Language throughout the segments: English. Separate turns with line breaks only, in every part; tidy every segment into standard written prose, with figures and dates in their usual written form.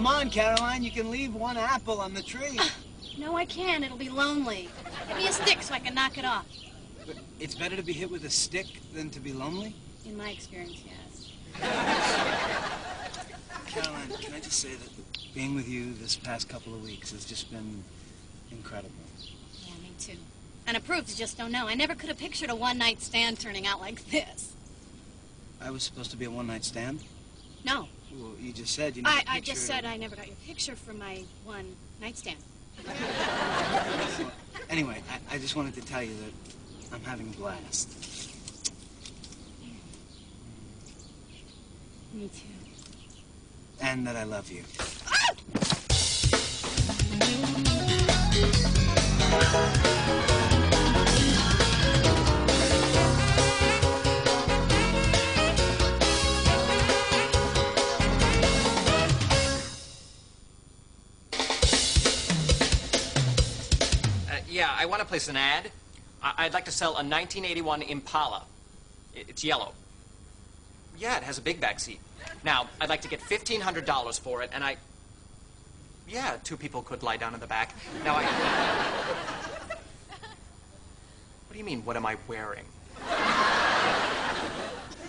Come on, Caroline, you can leave one apple on the tree.
No, I can't. It'll be lonely. Give me a stick so I can knock it off.
But it's better to be hit with a stick than to be lonely?
In my experience, yes.
Caroline, can I just say that being with you this past couple of weeks has just been incredible.
Yeah, me too. And it proves you just don't know. I never could have pictured a one-night stand turning out like this.
I was supposed to be a one-night stand?
No.
Well, you just said you never
I just said I never got your picture for my one-night stand.
Anyway, I just wanted to tell you that I'm having a blast.
Me too.
And that I love you.
Yeah, I want to place an ad. I'd like to sell a 1981 Impala. It's yellow. Yeah, it has a big back seat. Now, I'd like to get $1,500 for it, and yeah, 2 people could lie down in the back. Now, What do you mean, what am I wearing?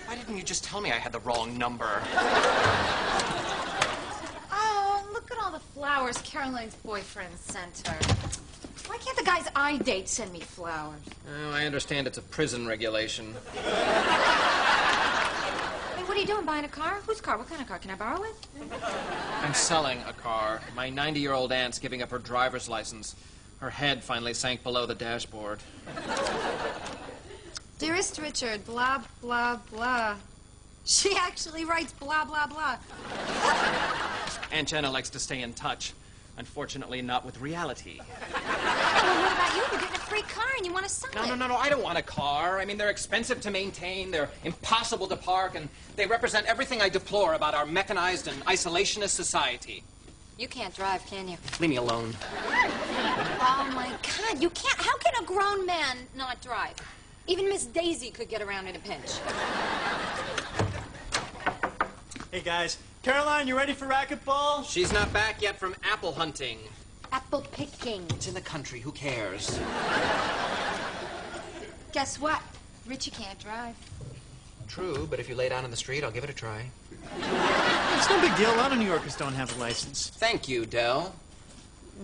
Why didn't you just tell me I had the wrong number?
Oh, look at all the flowers Caroline's boyfriend sent her. Why can't the guys I date send me flowers?
Oh, I understand it's a prison regulation.
Hey, what are you doing, buying a car? Whose car? What kind of car? Can I borrow it?
I'm selling a car. My 90-year-old aunt's giving up her driver's license. Her head finally sank below the dashboard.
Dearest Richard, blah, blah, blah. She actually writes blah, blah, blah.
Aunt Jenna likes to stay in touch. Unfortunately, not with reality.
Well, what about you? You're getting a free car and you want to sell it.
No, I don't want a car. I mean, they're expensive to maintain, they're impossible to park, and they represent everything I deplore about our mechanized and isolationist society.
You can't drive, can you?
Leave me alone.
Oh, my God, you can't. How can a grown man not drive? Even Miss Daisy could get around in a pinch.
Hey, guys. Caroline, you ready for racquetball?
She's not back yet from apple hunting.
Apple picking.
It's in the country. Who cares?
Guess what? Richie can't drive.
True, but if you lay down in the street, I'll give it a try.
It's no big deal. A lot of New Yorkers don't have a license.
Thank you, Del.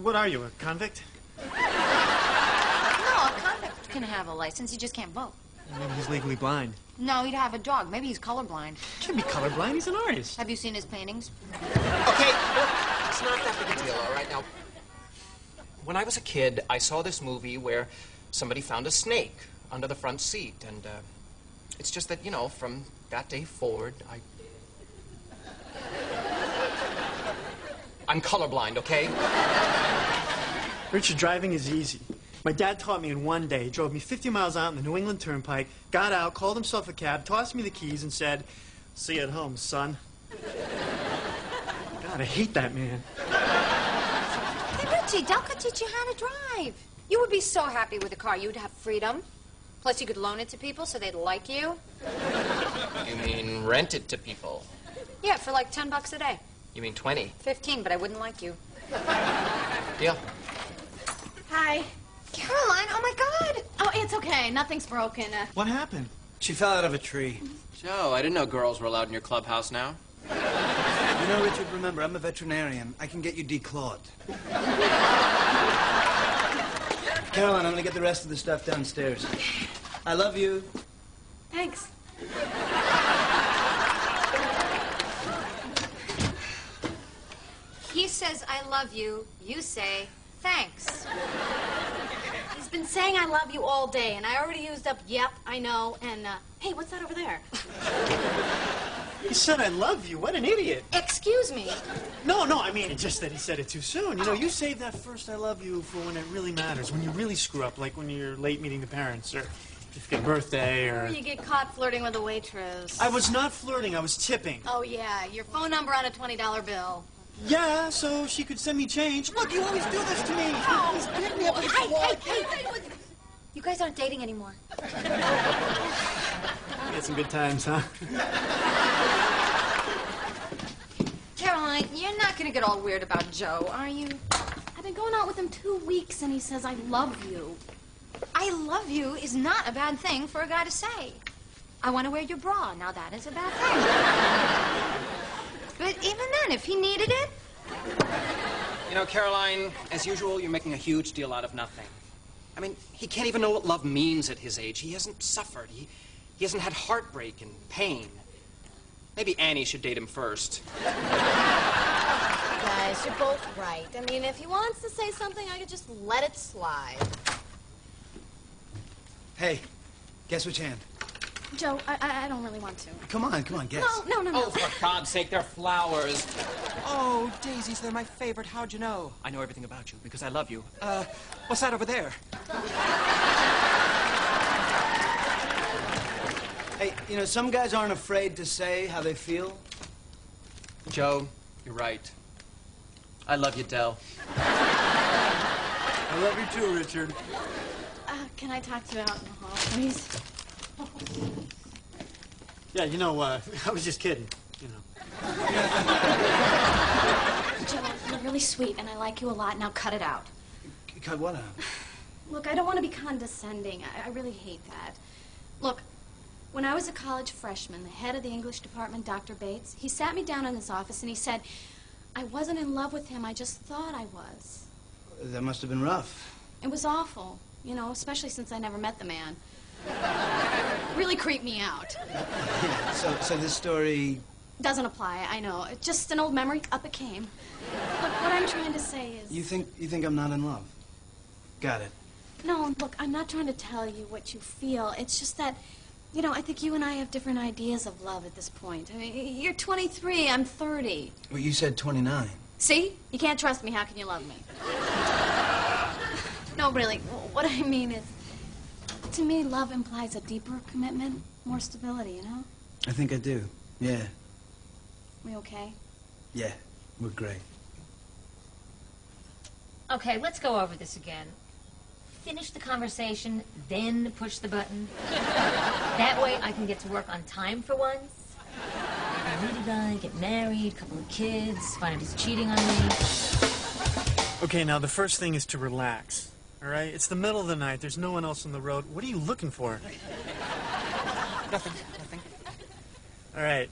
What are you, a convict?
No, a convict can have a license. He just can't vote.
Maybe he's legally blind.
No, he'd have a dog. Maybe he's colorblind.
Can't be colorblind. He's an artist.
Have you seen his paintings?
Okay, look, it's not that big a deal, all right? Now, when I was a kid, I saw this movie where somebody found a snake under the front seat, and it's just that, you know, from that day forward, I'm colorblind, okay?
Richard, driving is easy. My dad taught me in one day. He drove me 50 miles out on the New England Turnpike, got out, called himself a cab, tossed me the keys, and said, "See you at home, son." God, I hate that man.
Hey, Richie, Del could teach you how to drive. You would be so happy with a car. You would have freedom. Plus, you could loan it to people so they'd like you.
You mean rent it to people?
Yeah, for like $10 a day.
You mean 20?
15, but I wouldn't like you.
Deal.
Hi.
Caroline, oh my God!
Oh, it's okay. Nothing's broken.
What happened?
She fell out of a tree.
Joe, I didn't know girls were allowed in your clubhouse now.
You know, Richard, remember, I'm a veterinarian. I can get you declawed. Caroline, I'm gonna get the rest of the stuff downstairs. I love you.
Thanks.
He says, I love you. You say, thanks.
He's been saying I love you all day, and I already used up yep, I know, and, hey, what's that over there?
He said I love you. What an idiot.
Excuse me.
No, I mean, it's just that he said it too soon. You know, you save that first I love you for when it really matters, when you really screw up, like when you're late meeting the parents, or if you get a birthday, or...
Or you get caught flirting with a waitress.
I was not flirting. I was tipping.
Oh, yeah, your phone number on a $20 bill.
Yeah, so she could send me change. Look, you always do this to me.
Oh.
Please pick me up with a
Hey. You guys aren't dating anymore.
We had some good times, huh?
Caroline. Caroline, you're not going to get all weird about Joe, are you?
I've been going out with him 2 weeks, and he says, I love you.
I love you is not a bad thing for a guy to say. I want to wear your bra. Now, that is a bad thing. But even then, if he needed it...
You know, Caroline, as usual, you're making a huge deal out of nothing. I mean, he can't even know what love means at his age. He hasn't suffered. He hasn't had heartbreak and pain. Maybe Annie should date him first.
Guys, you're both right. I mean, if he wants to say something, I could just let it slide.
Hey, guess which hand?
Joe, I don't really want to.
Come on, guess.
No.
Oh, for God's sake, they're flowers. Oh, daisies, they're my favorite. How'd you know? I know everything about you because I love you. What's that over there?
Hey, you know, some guys aren't afraid to say how they feel.
Joe, you're right. I love you, Del.
I love you too, Richard.
Can I talk to you out in the hall, please?
Yeah, you know, I was just kidding, you know.
Joe, you're really sweet, and I like you a lot. Now cut it out.
Cut what out?
Look, I don't want to be condescending. I really hate that. Look, when I was a college freshman, the head of the English department, Dr. Bates, he sat me down in his office and he said, I wasn't in love with him, I just thought I was.
That must have been rough.
It was awful, you know, especially since I never met the man. Really creeped me out.
Yeah, so this story...
Doesn't apply, I know. It's just an old memory, up it came. Look, what I'm trying to say is...
You think I'm not in love? Got it.
No, look, I'm not trying to tell you what you feel. It's just that, you know, I think you and I have different ideas of love at this point. I mean, you're 23, I'm 30.
Well, you said 29.
See? You can't trust me, how can you love me? No, really, what I mean is, to me, love implies a deeper commitment, more stability, you know?
I think I do. Yeah.
We okay?
Yeah, we're great.
Okay, let's go over this again. Finish the conversation, then push the button. That way I can get to work on time for once. Meet a guy, get married, couple of kids, find out he's cheating on me.
Okay, now the first thing is to relax, all right? It's the middle of the night. There's no one else on the road. What are you looking for?
Nothing.
All right.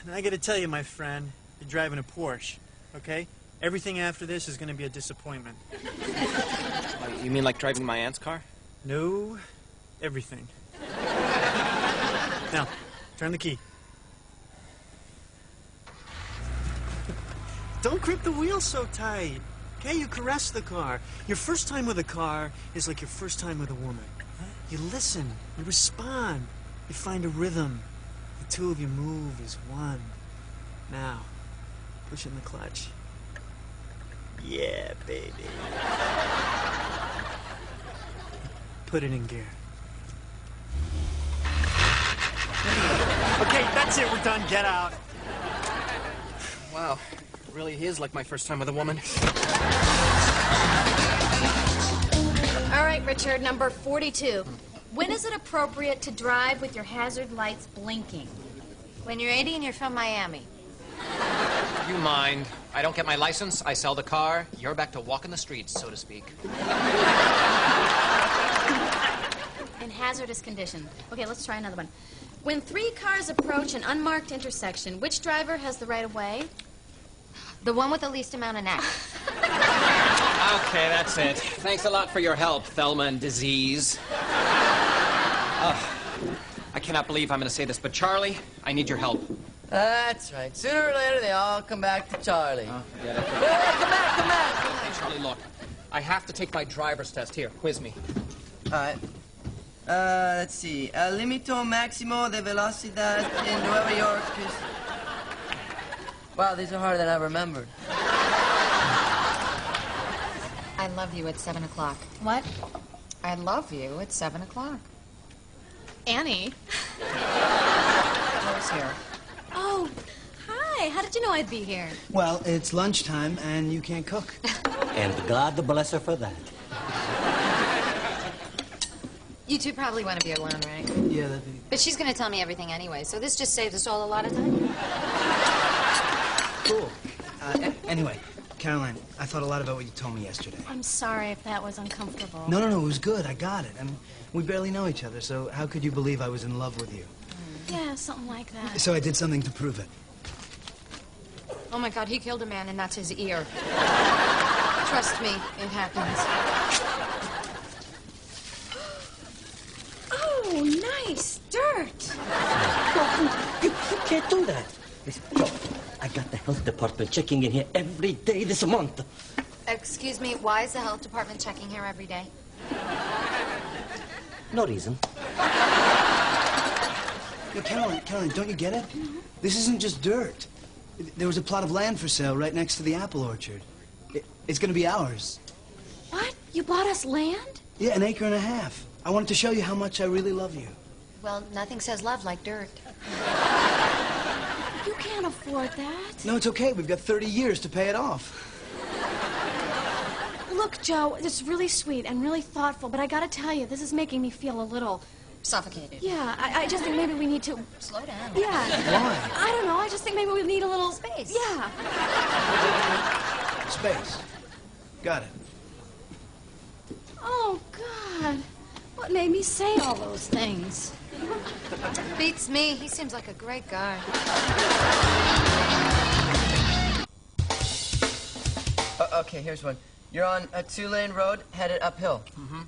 Now, I got to tell you, my friend, you're driving a Porsche, okay? Everything after this is going to be a disappointment.
You mean like driving my aunt's car?
No, everything. Now, turn the key. Don't grip the wheel so tight. Okay, you caress the car. Your first time with a car is like your first time with a woman. You listen, you respond, you find a rhythm. The two of you move as one. Now, push in the clutch. Yeah, baby. Put it in gear. Okay, that's it. We're done. Get out.
Wow. It really is like my first time with a woman.
All right, Richard, number 42. When is it appropriate to drive with your hazard lights blinking?
When you're 80 and you're from Miami.
You mind. I don't get my license, I sell the car, you're back to walking the streets, so to speak.
In hazardous condition. Okay, let's try another one. When 3 cars approach an unmarked intersection, which driver has the right of way?
The one with the least amount of neck.
Okay, that's it. Thanks a lot for your help, Thelma and Disease. I cannot believe I'm going to say this, but Charlie, I need your help.
That's right. Sooner or later, they all come back to Charlie.
Oh, forget it.
Yeah, come back.
Hey, Charlie, look. I have to take my driver's test. Here, quiz me.
All right. Let's see. Limito maximo de velocidad in Nueva York is... Wow, these are harder than I remembered.
I love you at 7 o'clock.
What?
I love you at 7 o'clock.
Annie?
Joe's here.
Oh, hi. How did you know I'd be here?
Well, it's lunchtime and you can't cook.
And God bless her for that.
You two probably want to be alone, right?
Yeah, that'd be...
But she's going to tell me everything anyway, so this just saves us all a lot of time.
Cool. Anyway, Caroline, I thought a lot about what you told me yesterday.
I'm sorry if that was uncomfortable.
No, it was good. I got it. I mean, we barely know each other, so how could you believe I was in love with you?
Yeah, something like that.
So I did something to prove it.
Oh, my God, he killed a man, and that's his ear. Trust me, it happens.
Oh, nice dirt.
You can't do that. Listen, Joe, I got the health department checking in here every day this month.
Excuse me, why is the health department checking here every day?
No reason.
No, Caroline, don't you get it? This isn't just dirt. There was a plot of land for sale right next to the apple orchard. It's going to be ours.
What? You bought us land?
Yeah, 1.5 acres. I wanted to show you how much I really love you.
Well, nothing says love like dirt.
You can't afford that.
No, it's okay. We've got 30 years to pay it off.
Look, Joe, it's really sweet and really thoughtful, but I gotta tell you, this is making me feel a little...
Suffocated.
Yeah, I just think maybe we need to...
Slow down.
Yeah.
Why?
I don't know, I just think maybe we need a little...
Space.
Yeah.
Space. Got it.
Oh, God. What made me say all those things?
Beats me. He seems like a great guy.
Okay, here's one. You're on a 2-lane road headed uphill.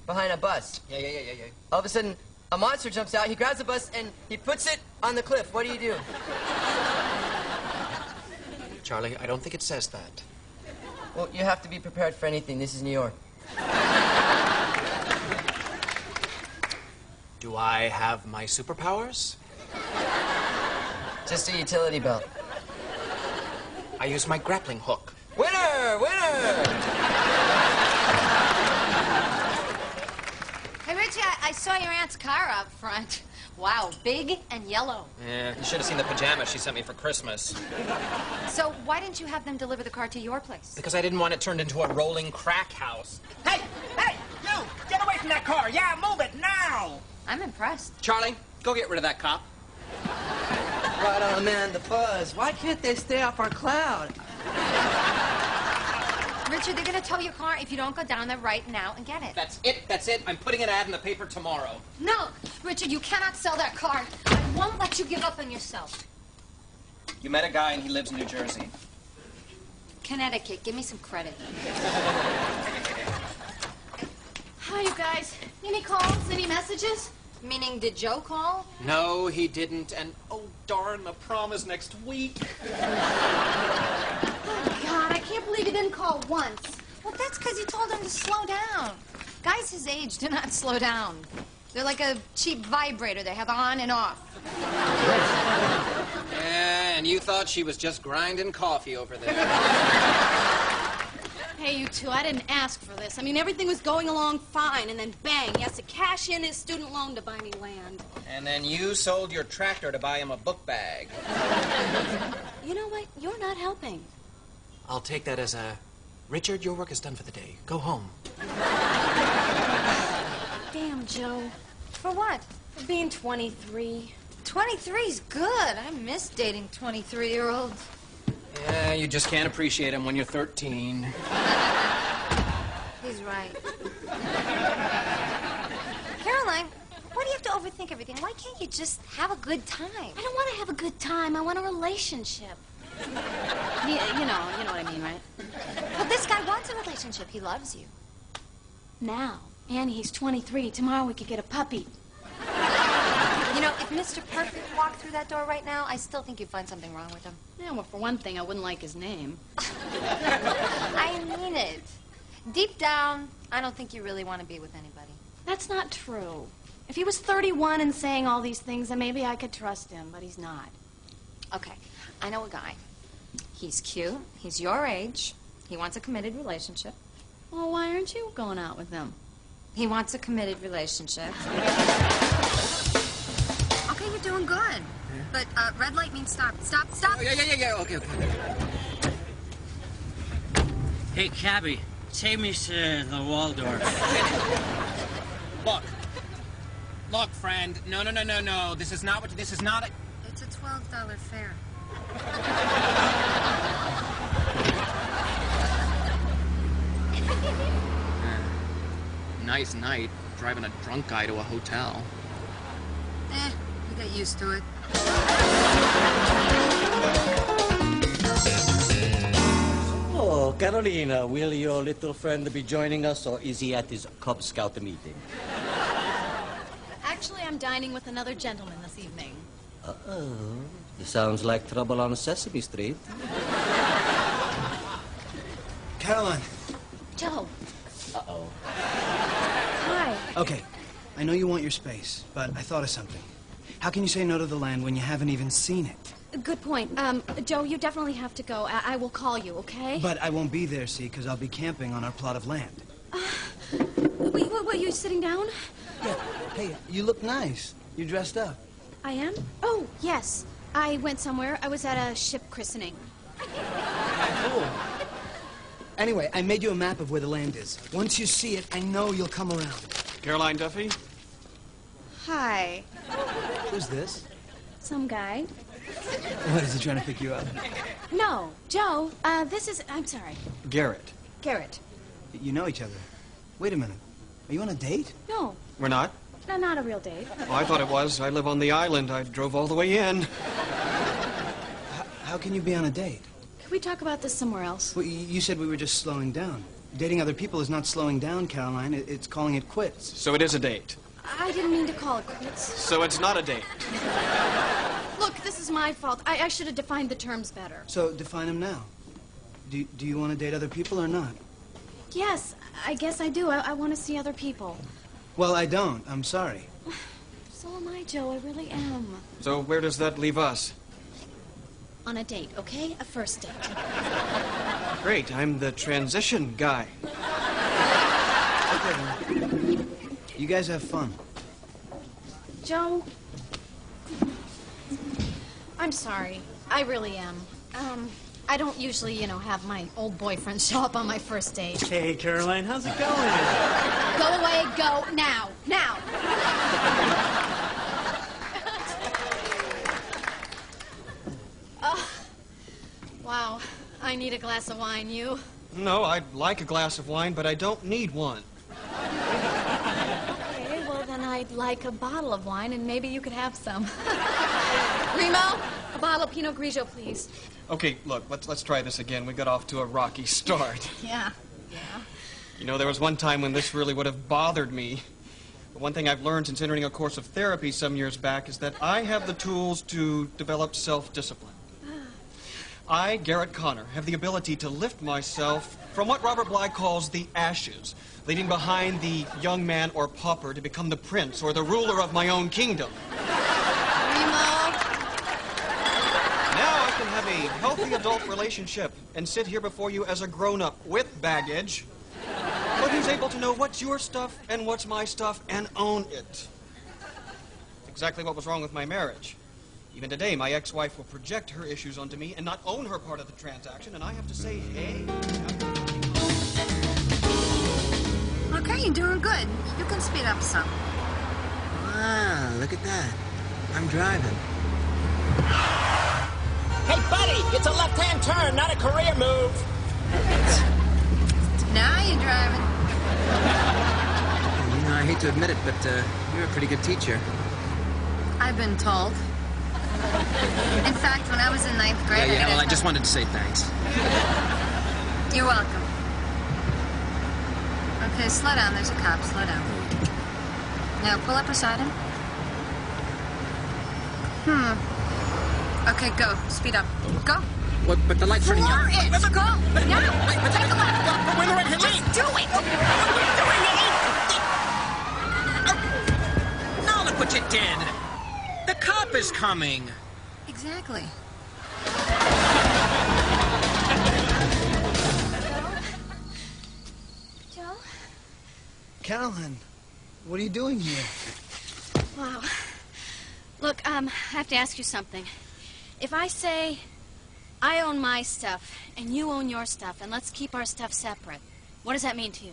Behind a bus.
Yeah.
All of a sudden, a monster jumps out. He grabs the bus and he puts it on the cliff. What do?
Charlie, I don't think it says that.
Well, you have to be prepared for anything. This is New York.
Do I have my superpowers?
Just a utility belt.
I use my grappling hook.
Winner!
Hey, Richie, I saw your aunt's car out front. Wow, big and yellow.
Yeah, you should have seen the pajamas she sent me for Christmas.
So why didn't you have them deliver the car to your place?
Because I didn't want it turned into a rolling crack house.
Hey, you! Get away from that car! Yeah, move it now!
I'm impressed.
Charlie, go get rid of that cop.
Right on, man, the buzz. Why can't they stay off our cloud?
Richard, they're gonna tow your car if you don't go down there right now and get it.
That's it. I'm putting an ad in the paper tomorrow.
No, Richard, you cannot sell that car. I won't let you give up on yourself.
You met a guy and he lives in New Jersey.
Connecticut, give me some credit.
Hi, you guys. Any calls? Any messages?
Meaning, did Joe call?
No, he didn't, and oh darn, the prom is next week.
Oh, God, I can't believe you didn't call once.
Well, that's because you told him to slow down. Guys his age do not slow down. They're like a cheap vibrator. They have on and off.
Yeah, and you thought she was just grinding coffee over there.
Hey, you two, I didn't ask for this. I mean, everything was going along fine, and then bang, he has to cash in his student loan to buy me land.
And then you sold your tractor to buy him a book bag.
You know what? You're not helping.
I'll take that as a... Richard, your work is done for the day. Go home.
Damn, Joe.
For what?
For being 23.
23's good. I miss dating 23-year-olds.
Yeah, you just can't appreciate him when you're 13.
He's right. Caroline, why do you have to overthink everything? Why can't you just have a good time?
I don't want to have a good time. I want a relationship. You know what I mean, right?
But this guy wants a relationship. He loves you.
Now, Annie, he's 23. Tomorrow we could get a puppy.
You know, if Mr. Perfect walked through that door right now, I still think you'd find something wrong with him.
Yeah, well, for one thing, I wouldn't like his name.
I mean it. Deep down, I don't think you really want to be with anybody.
That's not true. If he was 31 and saying all these things, then maybe I could trust him, but he's not.
Okay, I know a guy. He's cute. He's your age. He wants a committed relationship.
Well, why aren't you going out with him?
He wants a committed relationship. Okay, you're doing good. But red light means stop. Stop, stop.
Oh, yeah. Okay.
Hey, cabbie, take me to the Waldorf.
Look, friend. No. This is not a...
It's a $12 fare.
nice night, driving a drunk guy to a hotel.
You get used to it.
Oh, Carolina, will your little friend be joining us, or is he at his Cub Scout meeting?
Actually, I'm dining with another gentleman this evening.
Uh-oh. This sounds like trouble on Sesame Street.
Caroline.
Joe.
Uh-oh.
Hi.
Okay, I know you want your space, but I thought of something. How can you say no to the land when you haven't even seen it?
Good point. Joe, you definitely have to go. I will call you, okay?
But I won't be there, see, because I'll be camping on our plot of land.
Wait, you sitting down?
Yeah. Hey, you look nice. You dressed up.
I am? Oh, yes. I went somewhere. I was at a ship christening.
Cool. Anyway, I made you a map of where the land is. Once you see it, I know you'll come around.
Caroline Duffy?
Hi.
Who's this?
Some guy.
What, is he trying to pick you up?
No, Joe, this is... I'm sorry.
Garrett.
Garrett.
You know each other. Wait a minute. Are you on a date?
No,
We're not?
not a real date.
Oh, I thought it was. I live on the island. I drove all the way in.
How can you be on a date?
Can we talk about this somewhere else?
Well, you said we were just slowing down. Dating other people is not slowing down, Caroline. It's calling it quits.
So it is a date.
I didn't mean to call it quits.
So it's not a date.
Look, this is my fault. I should have defined the terms better.
So define them now. Do you want to date other people or not?
Yes, I guess I do. I want to see other people.
Well, I don't. I'm sorry.
So am I, Joe. I really am.
So where does that leave us?
On a date, okay? A first date.
Great. I'm the transition guy.
Okay, then. You guys have fun.
Joe, I'm sorry. I really am. I don't usually, have my old boyfriend show up on my first date.
Hey, Caroline, how's it going?
Go away, go now. Now. Wow. I need a glass of wine. You?
No, I'd like a glass of wine, but I don't need one.
Okay, well, then I'd like a bottle of wine, and maybe you could have some. Remo, a bottle of Pinot Grigio, please.
Okay, look, let's try this again. We got off to a rocky start.
Yeah.
You know, there was one time when this really would have bothered me. But one thing I've learned since entering a course of therapy some years back is that I have the tools to develop self-discipline. I, Garrett Connor, have the ability to lift myself from what Robert Bly calls the ashes, leaving behind the young man or pauper to become the prince or the ruler of my own kingdom.
Remo.
Now I can have a healthy adult relationship and sit here before you as a grown-up with baggage, but who's able to know what's your stuff and what's my stuff and own it. Exactly what was wrong with my marriage. Even today, my ex-wife will project her issues onto me and not own her part of the transaction, and I have to say, hey...
Okay, you're doing good. You can speed up some.
Wow, look at that. I'm driving.
Hey, buddy, it's a left-hand turn, not a career move.
Now you're driving.
You know, I hate to admit it, but you're a pretty good teacher.
I've been told. In fact, when I was in 9th grade...
Yeah, well, I just wanted to say thanks.
You're welcome. Okay, slow down. There's a cop. Slow down. Now, pull up beside him. Okay, go. Speed up. Go.
What, but the light's turning
For
on.
it. Go. Now.
Wait,
Take a left.
we're in the right hand lane.
Just do it. What are you doing?
Now look what you did. The cop is coming.
Exactly.
Joe?
Caroline, what are you doing here?
Wow. Look, I have to ask you something. If I say I own my stuff and you own your stuff and let's keep our stuff separate, what does that mean to you?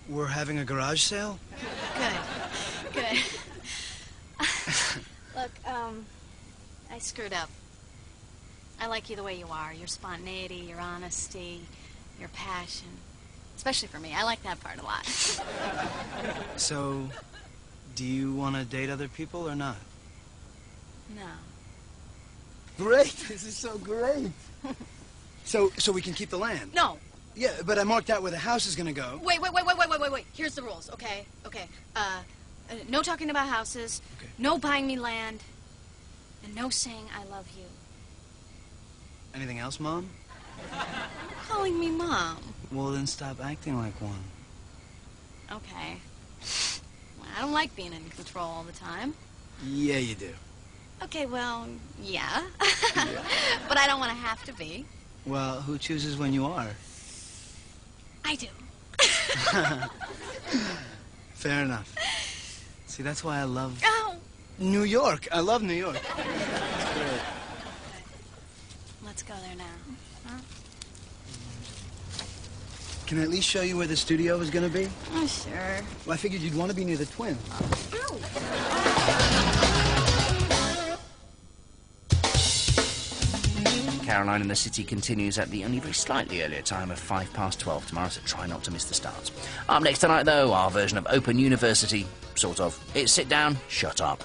We're having a garage sale?
Good. Look, I screwed up. I like you the way you are. Your spontaneity, your honesty, your passion. Especially for me. I like that part a lot.
So, do you want to date other people or not?
No.
Great. This is so great. So we can keep the land?
No.
Yeah, but I marked out where the house is going to go.
Wait. Here's the rules, okay? Okay. No talking about houses.
Okay.
No buying me land. And no saying I love you.
Anything else, Mom?
Calling me Mom.
Well, then stop acting like one.
Okay. Well, I don't like being in control all the time.
Yeah, you do.
Okay, well, yeah. But I don't want to have to be.
Well, who chooses when you are?
I do.
Fair enough. See, that's why I love
Oh.
New York. I love New York.
Let's go there now. Huh?
Can I at least show you where the studio is going to be?
Oh, sure.
Well, I figured you'd want to be near the twins.
Caroline in the City continues at the only very slightly earlier time of 12:05 tomorrow, so try not to miss the start. Up next tonight, though, our version of Open University, sort of. It's Sit Down, Shut Up.